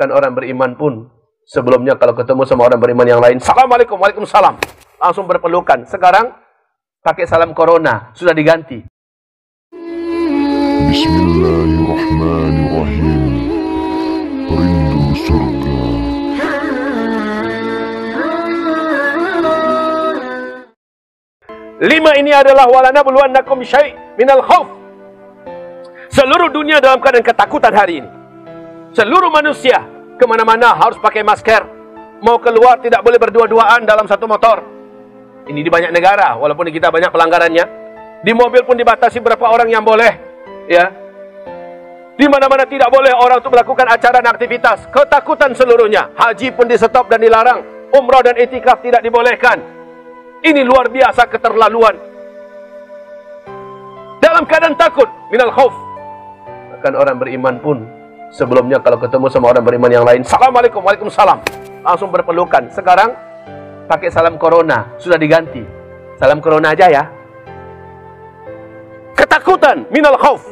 Bahkan orang beriman pun sebelumnya kalau ketemu sama orang beriman yang lain, Assalamualaikum, Waalaikumsalam, langsung berpelukan. Sekarang pakai salam corona, sudah diganti. Bismillahirrahmanirrahim. Rindu surga. Lima ini adalah walanabluwannakum syai' minal khauf. Seluruh dunia dalam keadaan ketakutan hari ini. Seluruh manusia kemana-mana harus pakai masker. Mau keluar tidak boleh berdua-duaan dalam satu motor. Ini di banyak negara, walaupun di kita banyak pelanggarannya. Di mobil pun dibatasi berapa orang yang boleh. Ya, di mana-mana tidak boleh orang untuk melakukan acara dan aktivitas. Ketakutan seluruhnya. Haji pun di stop dan dilarang. Umrah dan itikaf tidak dibolehkan. Ini luar biasa keterlaluan. Dalam keadaan takut, minal khauf. Bahkan orang beriman pun sebelumnya kalau ketemu sama orang beriman yang lain, Assalamualaikum, Waalaikumsalam, langsung berpelukan. Sekarang pakai salam corona, sudah diganti. Salam corona aja ya. Ketakutan, minal khauf.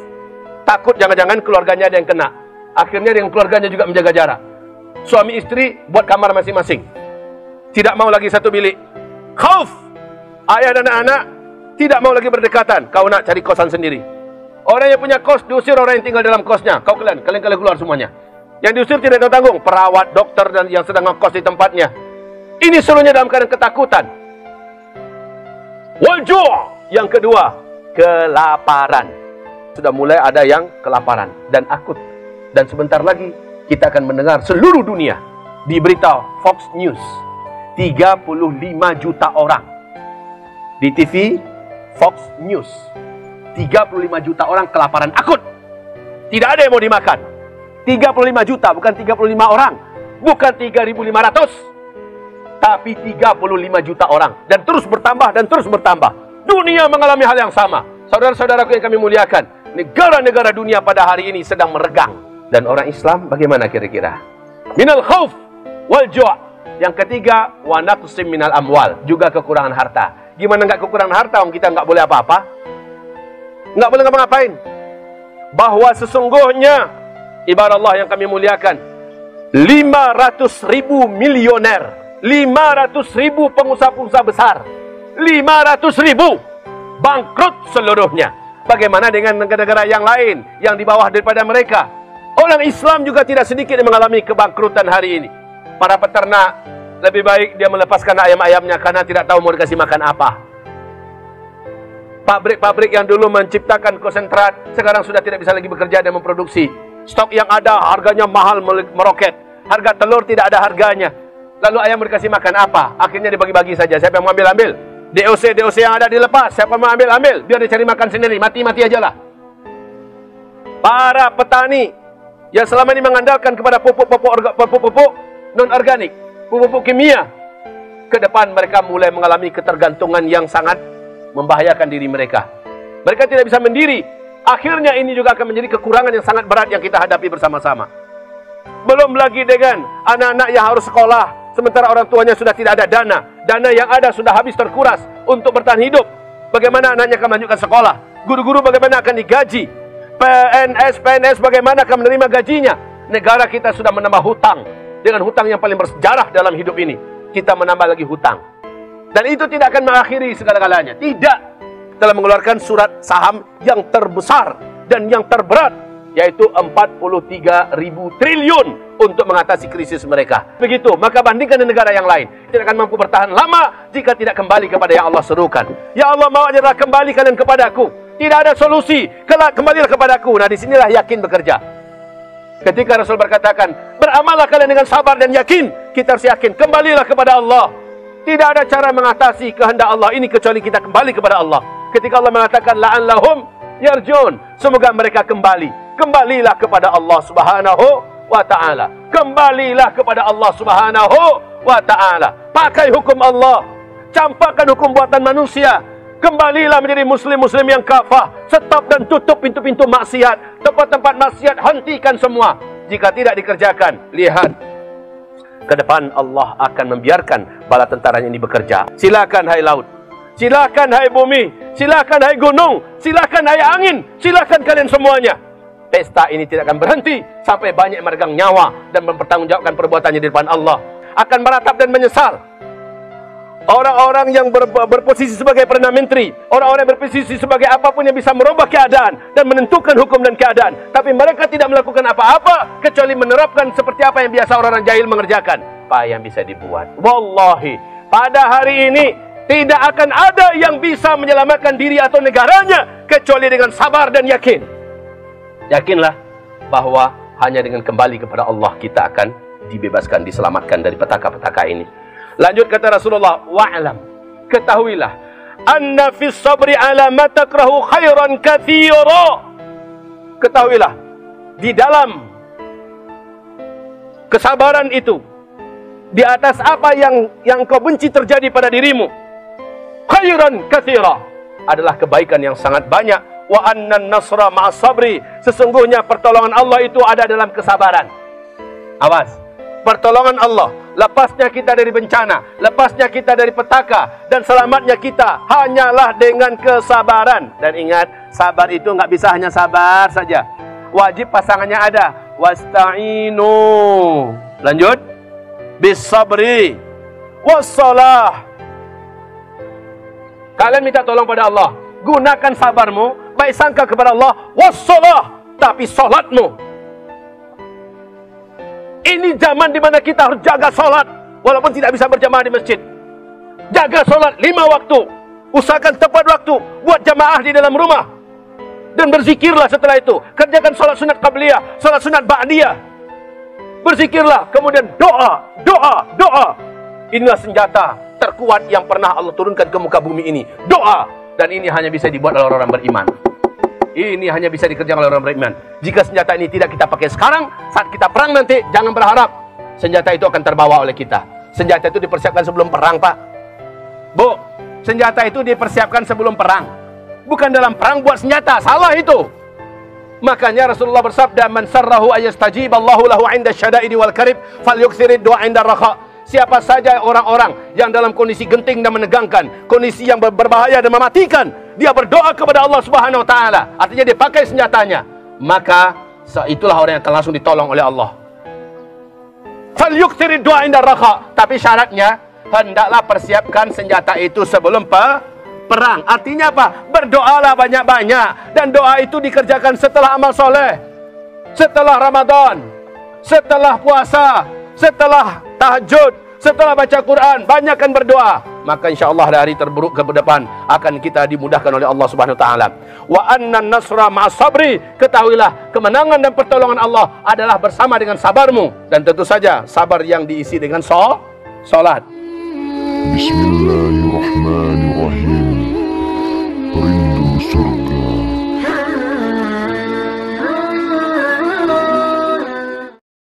Takut jangan-jangan keluarganya ada yang kena. Akhirnya dengan keluarganya juga menjaga jarak. Suami istri buat kamar masing-masing. Tidak mau lagi satu bilik. Khauf. Ayah dan anak tidak mau lagi berdekatan. Kau nak cari kosan sendiri. Orang yang punya kos diusir orang yang tinggal dalam kosnya. Kalian keluar semuanya. Yang diusir tidak tanggung, perawat, dokter dan yang sedang ngekos di tempatnya. Ini seluruhnya dalam keadaan ketakutan. Wal-ju'. Yang kedua, kelaparan. Sudah mulai ada yang kelaparan dan akut. Dan sebentar lagi kita akan mendengar seluruh dunia di berita Fox News. 35 juta orang. Di TV Fox News. 35 juta orang kelaparan akut. Tidak ada yang mau dimakan. 35 juta, bukan 35 orang. Bukan 3.500. Tapi 35 juta orang. Dan terus bertambah dan terus bertambah. Dunia mengalami hal yang sama. Saudara-saudaraku yang kami muliakan, negara-negara dunia pada hari ini sedang meregang. Dan orang Islam bagaimana kira-kira? Minal khauf wal ju'. Yang ketiga, wa naqsim minal amwal. Juga kekurangan harta. Gimana nggak kekurangan harta? Kita nggak boleh apa-apa. Nggak boleh ngapa-ngapain. Bahwa sesungguhnya, ibarat Allah yang kami muliakan, 500.000 milioner, 500.000 pengusaha-pengusaha besar, 500.000 bangkrut seluruhnya. Bagaimana dengan negara-negara yang lain yang di bawah daripada mereka? Orang Islam juga tidak sedikit yang mengalami kebangkrutan hari ini. Para peternak lebih baik dia melepaskan ayam-ayamnya karena tidak tahu mau dikasih makan apa. Pabrik-pabrik yang dulu menciptakan konsentrat sekarang sudah tidak bisa lagi bekerja dan memproduksi. Stok yang ada harganya mahal meroket. Harga telur tidak ada harganya. Lalu ayam dikasih makan apa? Akhirnya dibagi-bagi saja. Siapa yang mau ambil? DOC yang ada dilepas. Siapa mau ambil? Biar dia cari makan sendiri. Mati-mati aja lah. Para petani yang selama ini mengandalkan kepada pupuk non-organik, pupuk kimia, ke depan mereka mulai mengalami ketergantungan yang sangat membahayakan diri mereka. Mereka tidak bisa mendiri. Akhirnya ini juga akan menjadi kekurangan yang sangat berat yang kita hadapi bersama-sama. Belum lagi dengan anak-anak yang harus sekolah, sementara orang tuanya sudah tidak ada dana. Dana yang ada sudah habis terkuras untuk bertahan hidup. Bagaimana anaknya akan melanjutkan sekolah? Guru-guru bagaimana akan digaji? PNS bagaimana akan menerima gajinya? Negara kita sudah menambah hutang. Dengan hutang yang paling bersejarah dalam hidup ini. Kita menambah lagi hutang. Dan itu tidak akan mengakhiri segala-galanya. Tidak. Telah mengeluarkan surat saham yang terbesar dan yang terberat, yaitu 43.000 triliun untuk mengatasi krisis mereka. Begitu, maka bandingkan dengan negara yang lain. Tidak akan mampu bertahan lama jika tidak kembali kepada yang Allah serukan. Ya Allah, mau ajarlah kembali kalian kepadaku. Tidak ada solusi, kembalilah kepadaku. Nah, disinilah yakin bekerja. Ketika Rasul berkatakan, beramallah kalian dengan sabar dan yakin. Kita harus yakin, kembalilah kepada Allah. Tidak ada cara mengatasi kehendak Allah ini kecuali kita kembali kepada Allah. Ketika Allah mengatakan la'allahum yarjun, semoga mereka kembali. Kembalilah kepada Allah Subhanahu wa ta'ala. Kembalilah kepada Allah Subhanahu wa ta'ala. Pakai hukum Allah. Campakkan hukum buatan manusia. Kembalilah menjadi muslim-muslim yang kafah. Stop dan tutup pintu-pintu maksiat. Tempat-tempat maksiat hentikan semua. Jika tidak dikerjakan, lihat, ke depan Allah akan membiarkan bala tentaranya ini bekerja. Silakan hai laut, silakan hai bumi, silakan hai gunung, silakan hai angin, silakan kalian semuanya. pesta ini tidak akan berhenti sampai banyak meregang nyawa dan mempertanggungjawabkan perbuatannya di depan Allah. Akan meratap dan menyesal orang-orang yang berposisi sebagai Perdana Menteri, orang-orang yang berposisi sebagai apapun yang bisa merubah keadaan dan menentukan hukum dan keadaan, tapi mereka tidak melakukan apa-apa kecuali menerapkan seperti apa yang biasa orang-orang jahil mengerjakan. Apa yang bisa dibuat? Wallahi, pada hari ini tidak akan ada yang bisa menyelamatkan diri atau negaranya kecuali dengan sabar dan yakin. Yakinlah bahwa hanya dengan kembali kepada Allah kita akan dibebaskan, diselamatkan dari petaka-petaka ini. Lanjut kata Rasulullah, wa'lam, ketahuilah, anna fis sabri ala ma takrahu khairan katsira. Ketahuilah, di dalam kesabaran itu, di atas apa yang kau benci terjadi pada dirimu, khairan katsira, adalah kebaikan yang sangat banyak. Wa anna nasra ma'as sabri, sesungguhnya pertolongan Allah itu ada dalam kesabaran. Awas, pertolongan Allah, lepasnya kita dari bencana, lepasnya kita dari petaka, dan selamatnya kita hanyalah dengan kesabaran. Dan ingat, sabar itu nggak bisa hanya sabar saja, wajib pasangannya ada. Wasta'inu, lanjut, bis sabri wassalah. Kalian minta tolong pada Allah, gunakan sabarmu, baik sangka kepada Allah, wassalah, tapi solatmu. Ini zaman di mana kita harus jaga solat, walaupun tidak bisa berjamaah di masjid. Jaga solat 5 waktu, usahakan tepat waktu, buat jamaah di dalam rumah, dan berzikirlah setelah itu. Kerjakan solat sunat qabliyah, solat sunat ba'diyah, berzikirlah, kemudian doa, doa, doa. Inilah senjata terkuat yang pernah Allah turunkan ke muka bumi ini, doa. Dan ini hanya bisa dibuat oleh orang-orang beriman. Ini hanya bisa dikerjakan oleh orang beriman. Jika senjata ini tidak kita pakai sekarang, saat kita perang nanti, jangan berharap senjata itu akan terbawa oleh kita. Senjata itu dipersiapkan sebelum perang, Pak. Bu, senjata itu dipersiapkan sebelum perang, bukan dalam perang buat senjata. Salah itu. Makanya Rasulullah bersabda, man sarrahu ayastajib Allahu lahu 'inda syada'idi wal karib falyuksirid du'a 'inda rakha. Siapa saja orang-orang yang dalam kondisi genting dan menegangkan, kondisi yang berbahaya dan mematikan, dia berdoa kepada Allah Subhanahu wa taala, artinya dia pakai senjatanya, maka itulah orang yang akan langsung ditolong oleh Allah. Falyuksirid du'a 'inda rakha. Tapi syaratnya, hendaklah persiapkan senjata itu sebelum perang. Artinya apa? Berdoalah banyak-banyak. Dan doa itu dikerjakan setelah amal soleh, setelah Ramadan, setelah puasa, setelah tahajud, setelah baca Quran. Banyakkan berdoa, maka insya Allah dari hari terburuk ke depan akan kita dimudahkan oleh Allah Subhanahu wa taala. Wa anna nasra ma'as sabri, ketahuilah kemenangan dan pertolongan Allah adalah bersama dengan sabarmu. Dan tentu saja sabar yang diisi dengan salat. Bismillahirrahmanirrahim.